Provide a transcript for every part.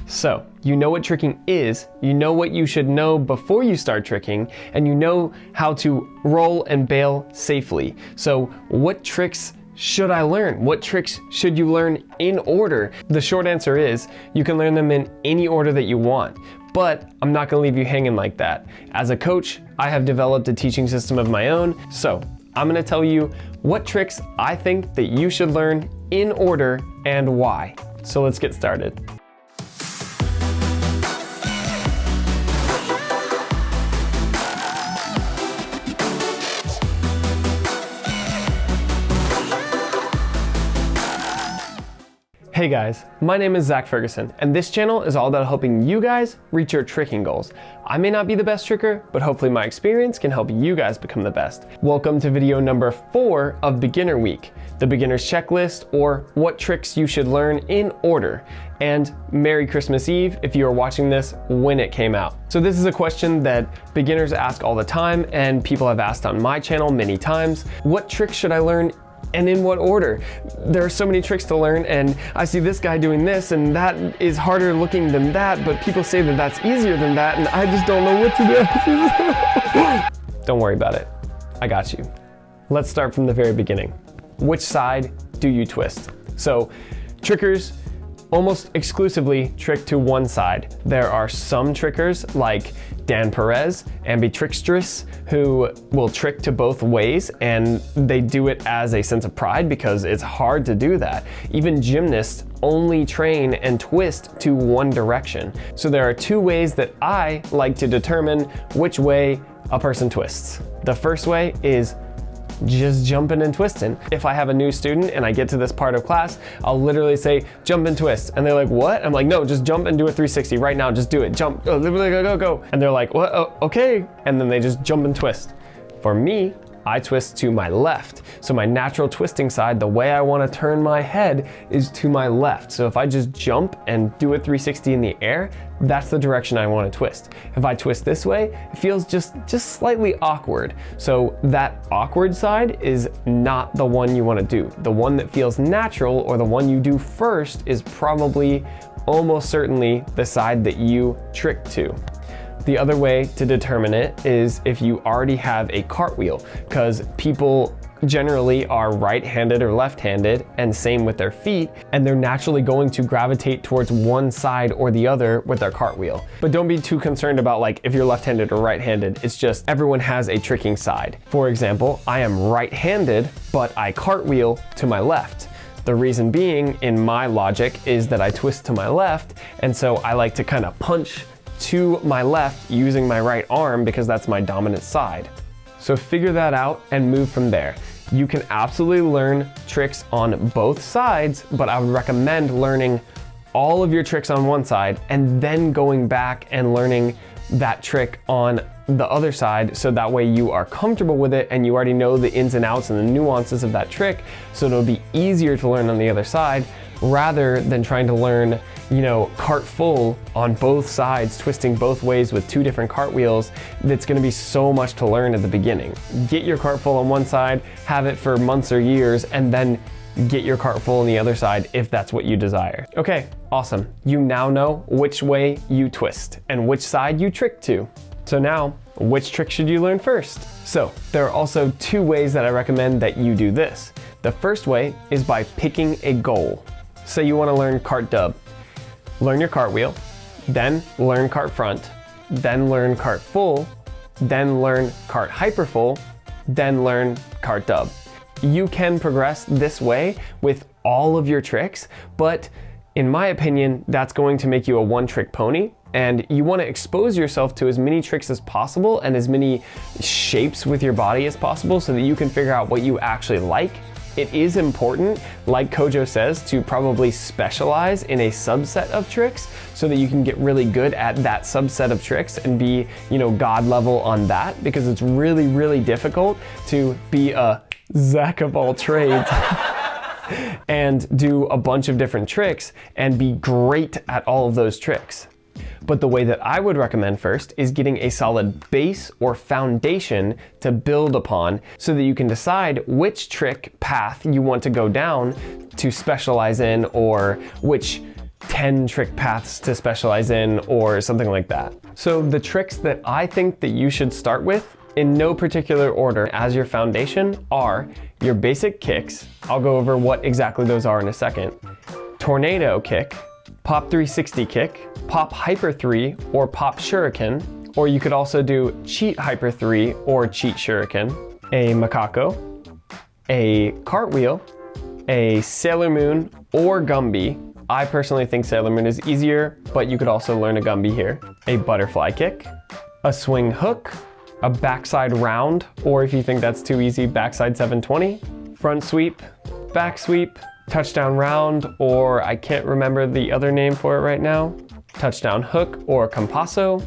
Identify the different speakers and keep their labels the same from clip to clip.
Speaker 1: So, you know what tricking is, you know what you should know before you start tricking, and you know how to roll and bail safely. So, what tricks should I learn? What tricks should you learn in order? The short answer is, you can learn them in any order that you want. But I'm not gonna leave you hanging like that. As a coach, I have developed a teaching system of my own, so I'm gonna tell you what tricks I think that you should learn in order and why. So let's get started. Hey guys, my name is Zach Ferguson, and this channel is all about helping you guys reach your tricking goals. I may not be the best tricker, but hopefully my experience can help you guys become the best. Welcome to video number 4 of Beginner Week, the beginner's checklist, or what tricks you should learn in order. And Merry Christmas Eve if you are watching this when it came out. So this is a question that beginners ask all the time, and people have asked on my channel many times. What tricks should I learn and in what order? There are so many tricks to learn, and I see this guy doing this, and that is harder looking than that, but people say that that's easier than that, and I just don't know what to do. Don't worry about it. I got you. Let's start from the very beginning. Which side do you twist? So, trickers almost exclusively trick to one side. There are some trickers like Dan Perez, Ambitrixtress, who will trick to both ways, and they do it as a sense of pride because it's hard to do that. Even gymnasts only train and twist to one direction. So there are two ways that I like to determine which way a person twists. The first way is just jumping and twisting. If I have a new student and I get to this part of class, I'll literally say, jump and twist. And they're like, what? I'm like, no, just jump and do a 360 right now. Just do it. Jump, go, go. And they're like, what? Oh, okay. And then they just jump and twist. For me, I twist to my left. So my natural twisting side, the way I want to turn my head is to my left. So if I just jump and do a 360 in the air, that's the direction I want to twist. If I twist this way, it feels just slightly awkward. So that awkward side is not the one you want to do. The one that feels natural, or the one you do first, is probably almost certainly the side that you trick to. The other way to determine it is if you already have a cartwheel, because people generally are right-handed or left-handed, and same with their feet, and they're naturally going to gravitate towards one side or the other with their cartwheel. But don't be too concerned about like if you're left-handed or right-handed. It's just everyone has a tricking side. For example, I am right-handed, but I cartwheel to my left. The reason being, in my logic, is that I twist to my left, and so I like to kind of punch to my left using my right arm because that's my dominant side. So figure that out and move from there. You can absolutely learn tricks on both sides, but I would recommend learning all of your tricks on one side and then going back and learning that trick on the other side, so that way you are comfortable with it and you already know the ins and outs and the nuances of that trick, so it'll be easier to learn on the other side rather than trying to learn, you know, cart full on both sides, twisting both ways with two different cartwheels. That's gonna be so much to learn at the beginning. Get your cart full on one side, have it for months or years, and then get your cart full on the other side if that's what you desire. Okay, awesome. You now know which way you twist and which side you trick to. So now, which trick should you learn first? So there are also two ways that I recommend that you do this. The first way is by picking a goal. Say you want to learn cart dub. Learn your cartwheel, then learn cart front, then learn cart full, then learn cart hyper full, then learn cart dub. You can progress this way with all of your tricks, but in my opinion, that's going to make you a one-trick pony, and you want to expose yourself to as many tricks as possible and as many shapes with your body as possible so that you can figure out what you actually like. It is important, like Kojo says, to probably specialize in a subset of tricks so that you can get really good at that subset of tricks and be, you know, God level on that, because it's really, really difficult to be a Zach of all trades and do a bunch of different tricks and be great at all of those tricks. But the way that I would recommend first is getting a solid base or foundation to build upon so that you can decide which trick path you want to go down to specialize in, or which 10 trick paths to specialize in or something like that. So the tricks that I think that you should start with, in no particular order as your foundation, are your basic kicks. I'll go over what exactly those are in a second. Tornado kick, pop 360 kick, pop hyper 3 or pop shuriken, or you could also do cheat hyper 3 or cheat shuriken, a macaco, a cartwheel, a Sailor Moon or Gumby. I personally think Sailor Moon is easier, but you could also learn a Gumby here. A butterfly kick, a swing hook, a backside round, or if you think that's too easy, backside 720, front sweep, back sweep, touchdown round, or I can't remember the other name for it right now, touchdown hook or compasso,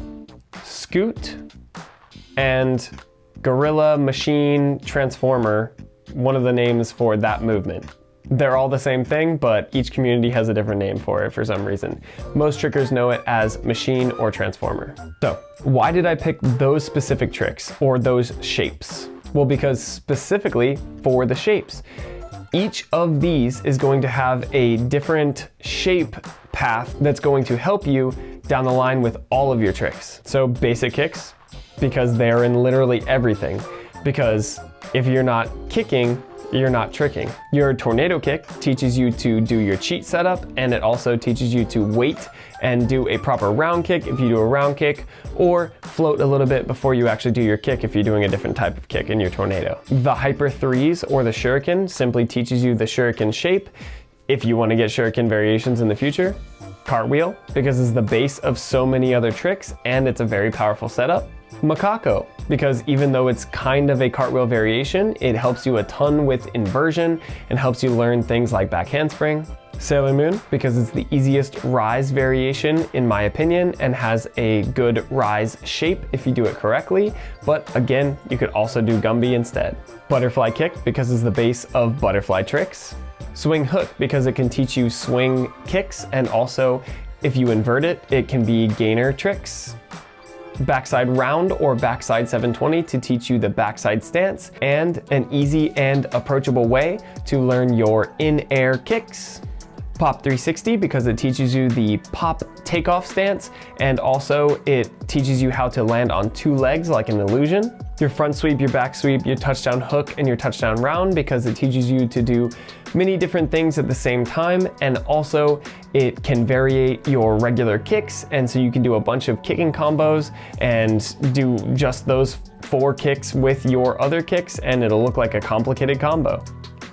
Speaker 1: scoot, and gorilla machine transformer, one of the names for that movement. They're all the same thing, but each community has a different name for it for some reason. Most trickers know it as machine or transformer. So, why did I pick those specific tricks or those shapes? Well, because specifically for the shapes. Each of these is going to have a different shape path that's going to help you down the line with all of your tricks. So basic kicks, because they're in literally everything. Because if you're not kicking, you're not tricking. Your tornado kick teaches you to do your cheat setup, and it also teaches you to wait and do a proper round kick if you do a round kick, or float a little bit before you actually do your kick if you're doing a different type of kick in your tornado. The hyper threes or the shuriken simply teaches you the shuriken shape if you want to get shuriken variations in the future. Cartwheel, because it's the base of so many other tricks and it's a very powerful setup. Macaco, because even though it's kind of a cartwheel variation, it helps you a ton with inversion and helps you learn things like back handspring. Sailor Moon, because it's the easiest rise variation in my opinion and has a good rise shape if you do it correctly, but again, you could also do Gumby instead. Butterfly kick, because it's the base of butterfly tricks. Swing hook, because it can teach you swing kicks, and also if you invert it, it can be gainer tricks. Backside round or backside 720 to teach you the backside stance, and an easy and approachable way to learn your in-air kicks. Pop 360, because it teaches you the pop takeoff stance, and also it teaches you how to land on two legs like an illusion. Your front sweep, your back sweep, your touchdown hook, and your touchdown round, because it teaches you to do many different things at the same time, and also it can variate your regular kicks, and so you can do a bunch of kicking combos and do just those 4 kicks with your other kicks, and it'll look like a complicated combo.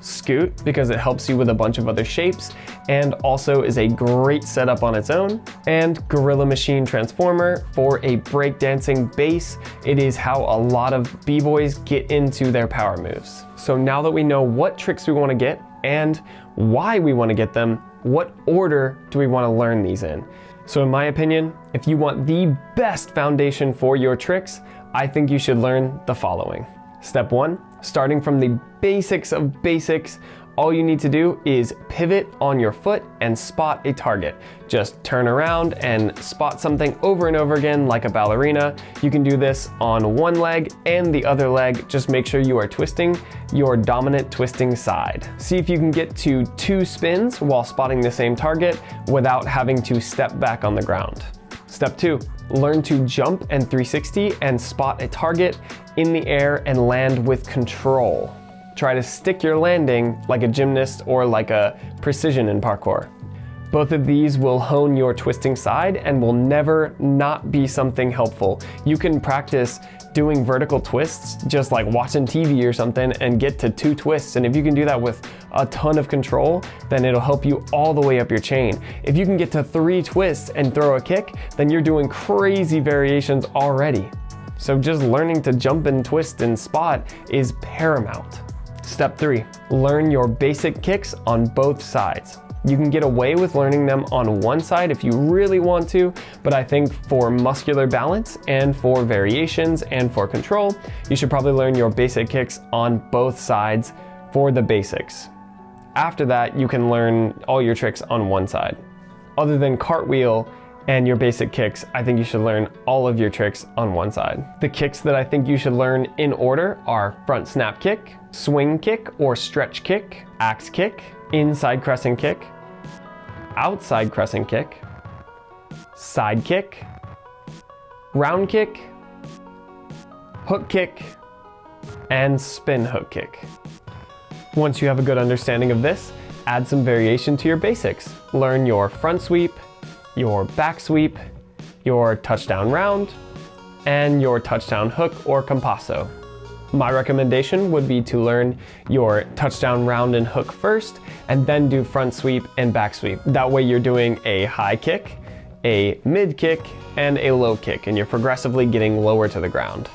Speaker 1: Scoot, because it helps you with a bunch of other shapes and also is a great setup on its own. And Gorilla Machine Transformer for a breakdancing base. It is how a lot of b-boys get into their power moves. So now that we know what tricks we want to get and why we want to get them, what order do we want to learn these in? So in my opinion, if you want the best foundation for your tricks, I think you should learn the following. Step 1, starting from the basics of basics, all you need to do is pivot on your foot and spot a target. Just turn around and spot something over and over again like a ballerina. You can do this on one leg and the other leg. Just make sure you are twisting your dominant twisting side. See if you can get to 2 spins while spotting the same target without having to step back on the ground. Step 2, learn to jump and 360 and spot a target in the air and land with control. Try to stick your landing like a gymnast or like a precision in parkour. Both of these will hone your twisting side and will never not be something helpful. You can practice doing vertical twists just like watching TV or something and get to 2 twists, and if you can do that with a ton of control, then it'll help you all the way up your chain. If you can get to 3 twists and throw a kick, then you're doing crazy variations already. So just learning to jump and twist and spot is paramount. Step 3, learn your basic kicks on both sides. You can get away with learning them on one side if you really want to, but I think for muscular balance and for variations and for control, you should probably learn your basic kicks on both sides for the basics. After that, you can learn all your tricks on one side. Other than cartwheel and your basic kicks, I think you should learn all of your tricks on one side. The kicks that I think you should learn in order are front snap kick, swing kick or stretch kick, axe kick, inside crescent kick, outside crescent kick, side kick, round kick, hook kick, and spin hook kick. Once you have a good understanding of this, add some variation to your basics. Learn your front sweep, your back sweep, your touchdown round, and your touchdown hook or compasso. My recommendation would be to learn your touchdown round and hook first, and then do front sweep and back sweep. That way you're doing a high kick, a mid kick, and a low kick, and you're progressively getting lower to the ground.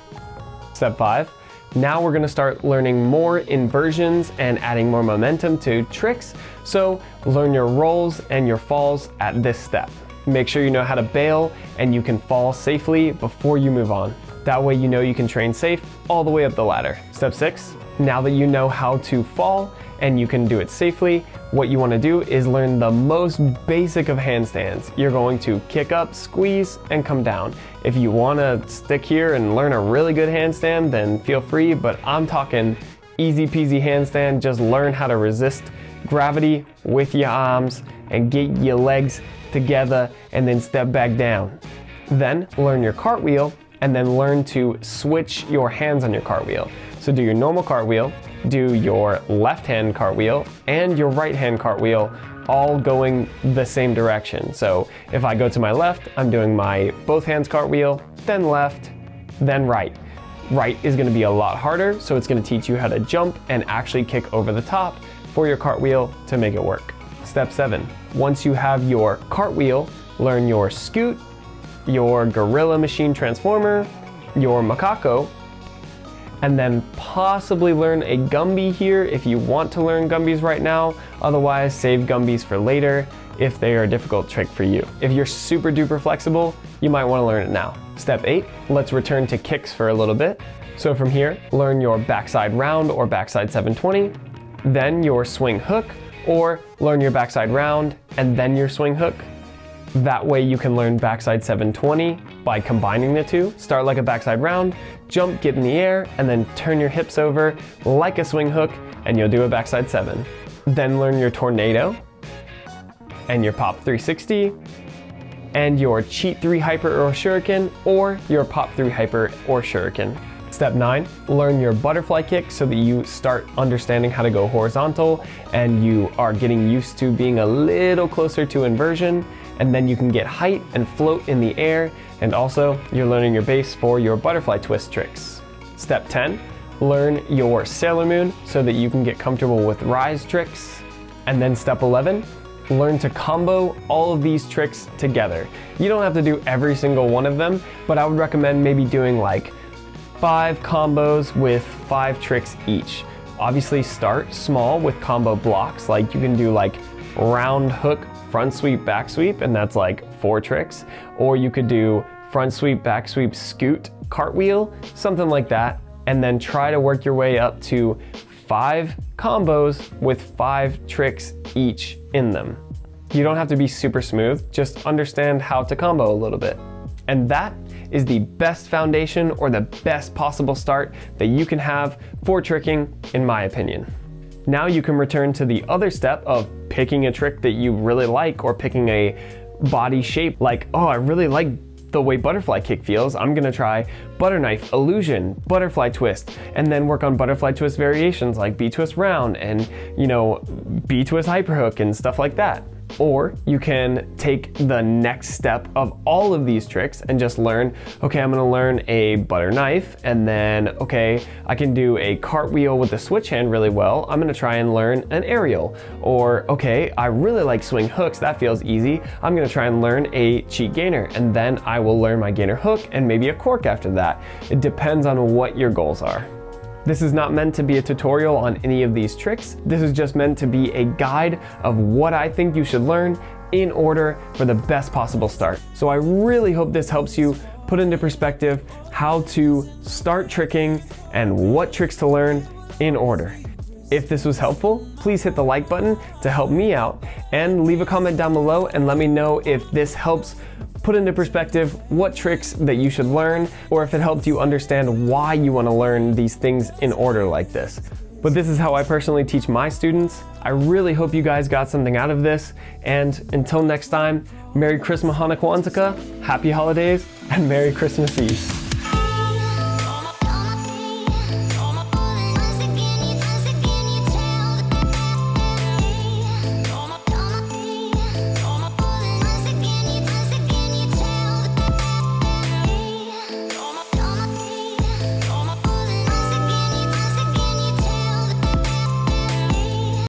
Speaker 1: Step 5. Now we're gonna start learning more inversions and adding more momentum to tricks, so learn your rolls and your falls at this step. Make sure you know how to bail and you can fall safely before you move on. That way you know you can train safe all the way up the ladder. Step 6, now that you know how to fall and you can do it safely, what you wanna do is learn the most basic of handstands. You're going to kick up, squeeze, and come down. If you wanna stick here and learn a really good handstand, then feel free, but I'm talking easy peasy handstand. Just learn how to resist gravity with your arms and get your legs together and then step back down. Then learn your cartwheel and then learn to switch your hands on your cartwheel. So do your normal cartwheel, do your left hand cartwheel, and your right hand cartwheel, all going the same direction. So if I go to my left, I'm doing my both hands cartwheel, then left, then right. Right is gonna be a lot harder, so it's gonna teach you how to jump and actually kick over the top for your cartwheel to make it work. Step 7, once you have your cartwheel, learn your scoot, your gorilla machine transformer, your macaco, and then possibly learn a Gumby here if you want to learn Gumbies right now. Otherwise, save Gumbies for later if they are a difficult trick for you. If you're super duper flexible, you might want to learn it now. Step 8, let's return to kicks for a little bit. So from here, learn your backside round or backside 720, then your swing hook, or learn your backside round and then your swing hook. That way you can learn backside 720 by combining the two. Start like a backside round, jump, get in the air, and then turn your hips over like a swing hook, and you'll do a backside 7. Then learn your tornado, and your pop 360, and your cheat 3 hyper or shuriken, or your pop 3 hyper or shuriken. Step 9, learn your butterfly kick so that you start understanding how to go horizontal and you are getting used to being a little closer to inversion, and then you can get height and float in the air, and also you're learning your base for your butterfly twist tricks. Step 10, learn your Sailor Moon so that you can get comfortable with rise tricks. And then step 11, learn to combo all of these tricks together. You don't have to do every single one of them, but I would recommend maybe doing like 5 combos with 5 tricks each. Obviously start small with combo blocks, like you can do like round hook, front sweep, back sweep, and that's like 4 tricks. Or you could do front sweep, back sweep, scoot, cartwheel, something like that, and then try to work your way up to 5 combos with 5 tricks each in them. You don't have to be super smooth, just understand how to combo a little bit. And that is the best foundation or the best possible start that you can have for tricking, in my opinion. Now you can return to the other step of picking a trick that you really like, or picking a body shape like, oh, I really like the way butterfly kick feels. I'm gonna try butter knife, illusion, butterfly twist, and then work on butterfly twist variations like B-twist round and, you know, B-twist hyperhook and stuff like that. Or you can take the next step of all of these tricks and just learn, okay, I'm gonna learn a butter knife, and then, okay, I can do a cartwheel with the switch hand really well. I'm gonna try and learn an aerial. Or, okay, I really like swing hooks, that feels easy. I'm gonna try and learn a cheat gainer, and then I will learn my gainer hook and maybe a cork after that. It depends on what your goals are. This is not meant to be a tutorial on any of these tricks. This is just meant to be a guide of what I think you should learn in order for the best possible start. So I really hope this helps you put into perspective how to start tricking and what tricks to learn in order. If this was helpful, please hit the like button to help me out, and leave a comment down below and let me know if this helps put into perspective what tricks that you should learn, or if it helped you understand why you want to learn these things in order like this. But this is how I personally teach my students. I really hope you guys got something out of this, and until next time, Merry Christmas, Hanukkah, Happy Holidays, and Merry Christmas Eve.